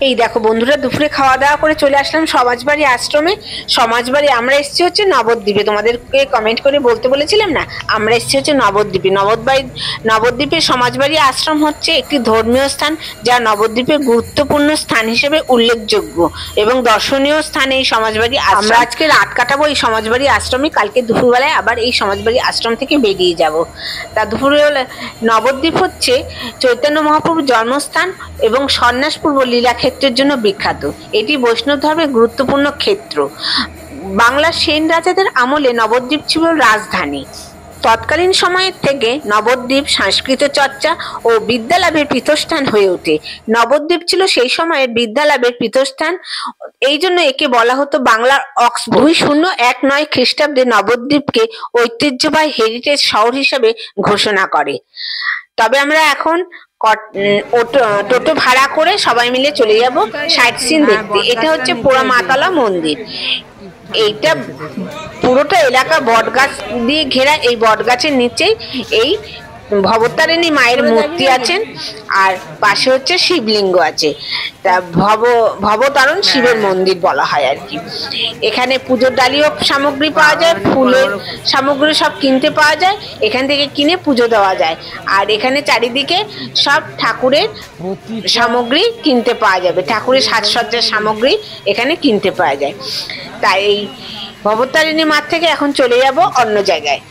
এই দেখো বন্ধুরা, দুপুরে খাওয়া দাওয়া করে চলে আসলাম সমাজবাড়ি আশ্রমে। সমাজবাড়ি আমরা এসেছি হচ্ছে নবদ্বীপে। তোমাদেরকে কমেন্ট করে বলতে বলেছিলাম না, আমরা এসেছি হচ্ছে নবদ্বীপে। নবদ্বীপের সমাজবাড়ি আশ্রম হচ্ছে একটি ধর্মীয় স্থান, যা নবদ্বীপের গুরুত্বপূর্ণ স্থান হিসেবে উল্লেখযোগ্য এবং দর্শনীয় স্থান এই সমাজবাড়ি। আমরা আজকে রাত কাটাবো এই সমাজবাড়ি আশ্রমে, কালকে দুপুরবেলায় আবার এই সমাজবাড়ি আশ্রম থেকে বেরিয়ে যাব। তা দুপুরবেলা নবদ্বীপ হচ্ছে চৈতন্য মহাপ্রভুর জন্মস্থান এবং সন্ন্যাসপূর্ব লীলাক্ষেত্রের জন্য বিখ্যাত। এটি বৈষ্ণব ধর্মের গুরুত্বপূর্ণ ক্ষেত্র। বাংলার সেন রাজাদের আমলে নবদ্বীপ ছিল রাজধানী। তৎকালীন সময়ের থেকে নবদ্বীপ সাংস্কৃতিক চর্চা ও বিদ্যালাভের পীঠস্থান হয়ে ওঠে। নবদ্বীপ ছিল সেই সময়ের বিদ্যালাভের পীঠস্থান, এই জন্য একে বলা হতো বাংলার অক্সফোর্ড। 2019 খ্রিস্টাব্দে নবদ্বীপকে ঐতিহ্যবাহী হেরিটেজ শহর হিসেবে ঘোষণা করে। তবে আমরা এখন টোটো ভাড়া করে সবাই মিলে চলে যাব সাইট সিন দেখতে। এটা হচ্ছে পোড়া মাতলা মন্দির। এইটা পুরোটা এলাকা বটগাছ দিয়ে ঘেরা। এই বটগাছের নিচেই এই ভবতারিণী মায়ের মূর্তি আছেন, আর পাশে হচ্ছে শিবলিঙ্গ আছে। তা ভবতারণ শিবের মন্দির বলা হয় আর কি। এখানে পুজোর ডালীয় সামগ্রী পাওয়া যায়, ফুলের সামগ্রী সব কিনতে পাওয়া যায়, এখান থেকে কিনে পুজো দেওয়া যায়। আর এখানে চারিদিকে সব ঠাকুরের সামগ্রী কিনতে পাওয়া যাবে, ঠাকুরের সাজসজ্জার সামগ্রী এখানে কিনতে পাওয়া যায়। তাই এই ভবতারিণী মাঠ থেকে এখন চলে যাব অন্য জায়গায়।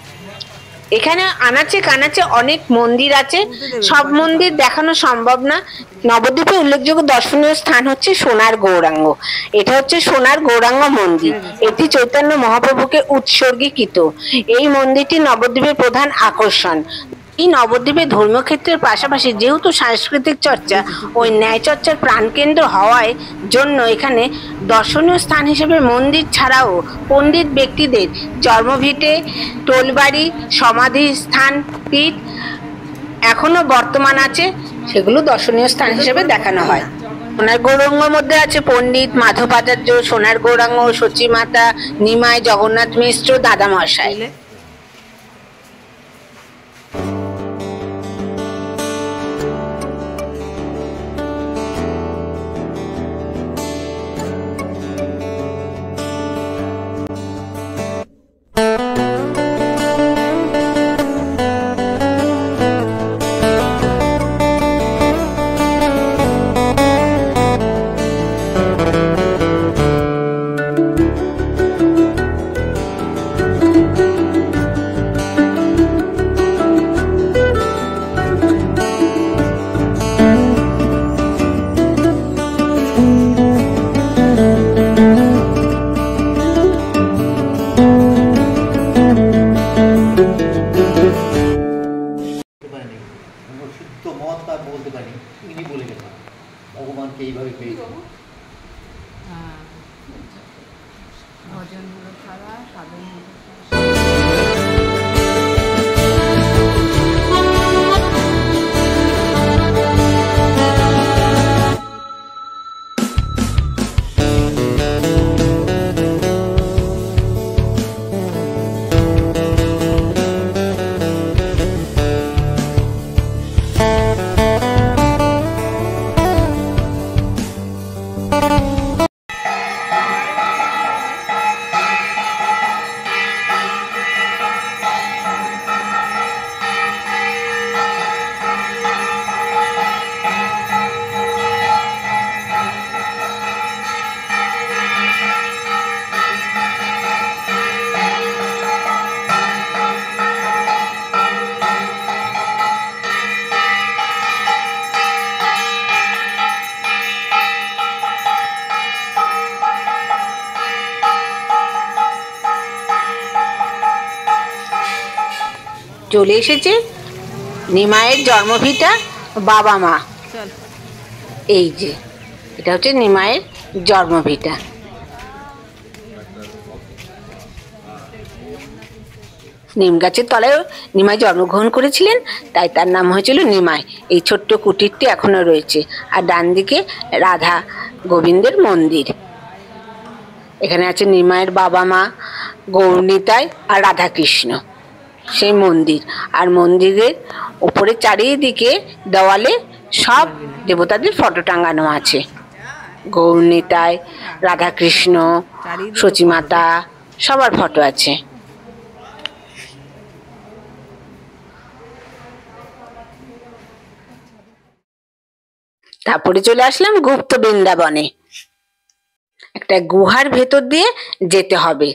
এখানে আনাচে কানাচে অনেক মন্দির আছে, সব মন্দির দেখানো সম্ভব না। নবদ্বীপে উল্লেখযোগ্য দর্শনীয় স্থান হচ্ছে সোনার গৌরাঙ্গ। এটা হচ্ছে সোনার গৌরাঙ্গ মন্দির। এটি চৈতন্য মহাপ্রভুকে উৎসর্গীকৃত। এই মন্দিরটি নবদ্বীপের প্রধান আকর্ষণ। এই নবদ্বীপে ধর্মীয় ক্ষেত্রের পাশাপাশি যেহেতু সাংস্কৃতিক চর্চা ও ন্যায় চর্চার প্রাণকেন্দ্র হওয়ার জন্য এখানে দর্শনীয় স্থান হিসেবে মন্দির ছাড়াও পণ্ডিত ব্যক্তিদের জন্মভিটে, টোলবাড়ি, সমাধি স্থান, পীঠ এখনো বর্তমান আছে, সেগুলো দর্শনীয় স্থান হিসেবে দেখানো হয়। সোনার গৌরাঙ্গের মধ্যে আছে পণ্ডিত মাধবাচার্য, সোনার গৌরাঙ্গ, সচিমাতা, নিমাই, জগন্নাথ মিশ্র, দাদামশাই। বলতে পারি, ইনি বলে গেছেন ভগবানকে এইভাবে পেয়েছেন। ভজনগুলো ছাড়া সাধন চলে এসেছে নিমাইয়ের জন্মভিটা বাবা মা। এই যে এটা হচ্ছে নিমাইয়ের জন্মভিটা। নিম গাছের তলায় নিমাই জন্মগ্রহণ করেছিলেন, তাই তার নাম হয়েছিল নিমাই। এই ছোট্ট কুটিরটি এখনো রয়েছে। আর ডান দিকে রাধা গোবিন্দের মন্দির। এখানে আছে নিমাইয়ের বাবা মা, গৌরনিতাই আর রাধাকৃষ্ণ, সেই মন্দির। আর মন্দিরের উপরে চারিদিকে দেওয়ালে সব দেবতাদের ফটো টাঙানো আছে। গৌরনিতাই, রাধাকৃষ্ণ, সচিমাতা সবার ফটো আছে। তারপরে চলে আসলাম গুপ্ত বৃন্দাবনে। একটা গুহার ভেতর দিয়ে যেতে হবে।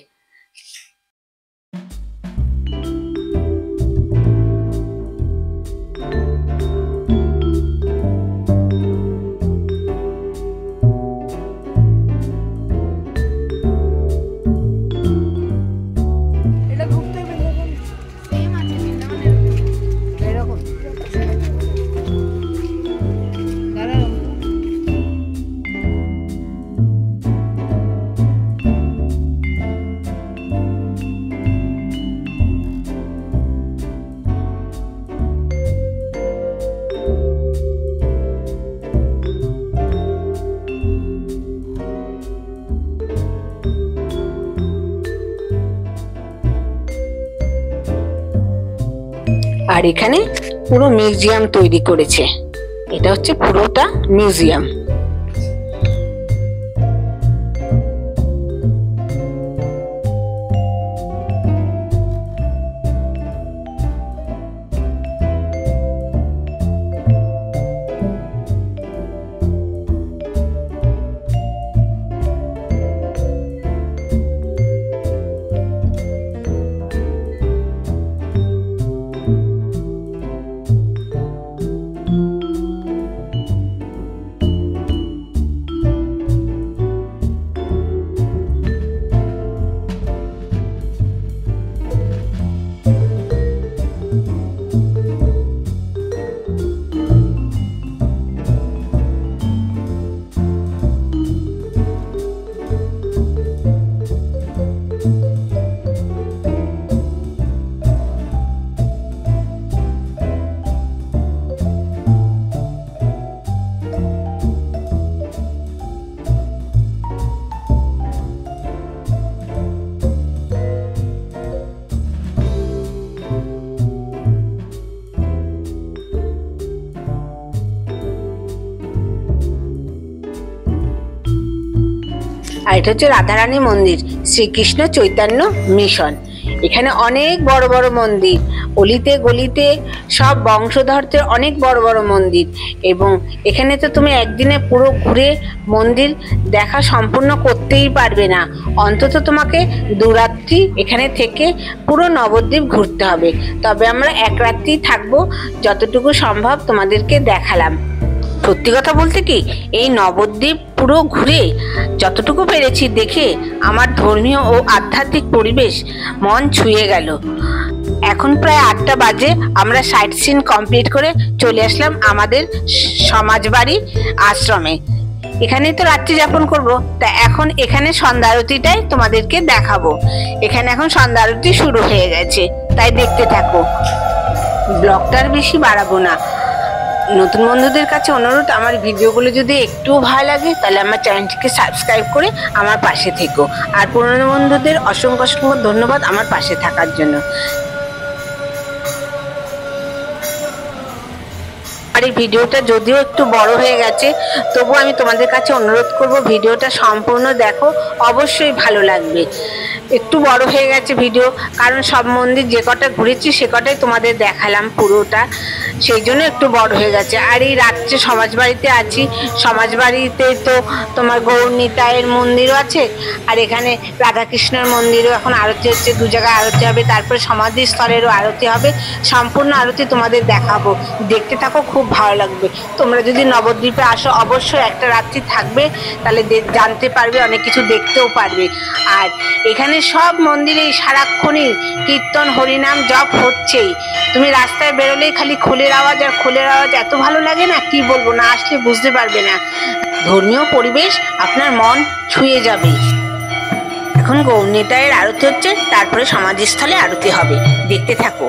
আর এখানে পুরো মিউজিয়াম তৈরি করেছে। এটা হচ্ছে পুরোটা মিউজিয়াম। আর এটা হচ্ছে রাধারানী মন্দির, শ্রীকৃষ্ণ চৈতন্য মিশন। এখানে অনেক বড় বড় মন্দির, অলিতে গলিতে সব বংশধরদের অনেক বড় বড় মন্দির। এবং এখানে তো তুমি একদিনে পুরো ঘুরে মন্দির দেখা সম্পূর্ণ করতেই পারবে না, অন্তত তোমাকে 2 রাত্রি এখানে থেকে পুরো নবদ্বীপ ঘুরতে হবে। তবে আমরা 1 রাত্রি থাকবো, যতটুকু সম্ভব তোমাদেরকে দেখালাম। সত্যি কথা বলতে কি, এই নবদ্বীপ পুরো ঘুরে যতটুকু পেরেছি দেখে আমার ধর্মীয় ও আধ্যাত্মিক পরিবেশ মন ছুঁয়ে গেল। এখন প্রায় 8টা বাজে। আমরা সাইট সিন কমপ্লিট করে চলে আসলাম আমাদের সমাজবাড়ি আশ্রমে। এখানে তো রাত্রি যাপন করব, তা এখন এখানে সন্ধ্যা আরতিটাই তোমাদেরকে দেখাবো। এখানে এখন সন্ধ্যা আরতি শুরু হয়ে গেছে, তাই দেখতে থাকো। ব্লগটার বেশি বাড়াবো না। নতুন বন্ধুদের কাছে অনুরোধ, আমার ভিডিওগুলো যদি একটু ভালো লাগে তাহলে আমার চ্যানেলটিকে সাবস্ক্রাইব করে আমার পাশে থেকো। আর পুরনো বন্ধুদের অসংখ্য অসংখ্য ধন্যবাদ আমার পাশে থাকার জন্য। আর এই ভিডিওটা যদিও একটু বড় হয়ে গেছে, তবু আমি তোমাদের কাছে অনুরোধ করব ভিডিওটা সম্পূর্ণ দেখো, অবশ্যই ভালো লাগবে। একটু বড় হয়ে গেছে ভিডিও, কারণ সব মন্দির যে কটা ঘুরেছি সে কটাই তোমাদের দেখালাম পুরোটা, সেই জন্য একটু বড় হয়ে গেছে। আর এই রাত্রে সমাজবাড়িতে আছি। সমাজবাড়িতে তো তোমার গৌরনিতাইয়ের মন্দিরও আছে, আর এখানে রাধাকৃষ্ণের মন্দিরও এখন আরতি হচ্ছে। 2 জায়গায় আরতি হবে, তারপরে সমাধিস্থলেরও আরতি হবে। সম্পূর্ণ আরতি তোমাদের দেখাবো, দেখতে থাকো, খুব ভালো লাগবে। তোমরা যদি নবদ্বীপে আসো অবশ্যই 1টা রাত্রি থাকবে, তাহলে জানতে পারবে, অনেক কিছু দেখতেও পারবে। আর এখানে সব মন্দিরেই সারাক্ষণই কীর্তন হরিনাম জপ হচ্ছেই। তুমি রাস্তায় বেরোলেই খালি খোলের আওয়াজ আর খোলের আওয়াজ, এত ভালো লাগে না কি বলবো, না আসলে বুঝতে পারবে না। ধর্মীয় পরিবেশ আপনার মন ছুঁয়ে যাবে। এখন গৌরনিতাইয়ের আরতি হচ্ছে, তারপরে সমাধিস্থলে আরতি হবে, দেখতে থাকো।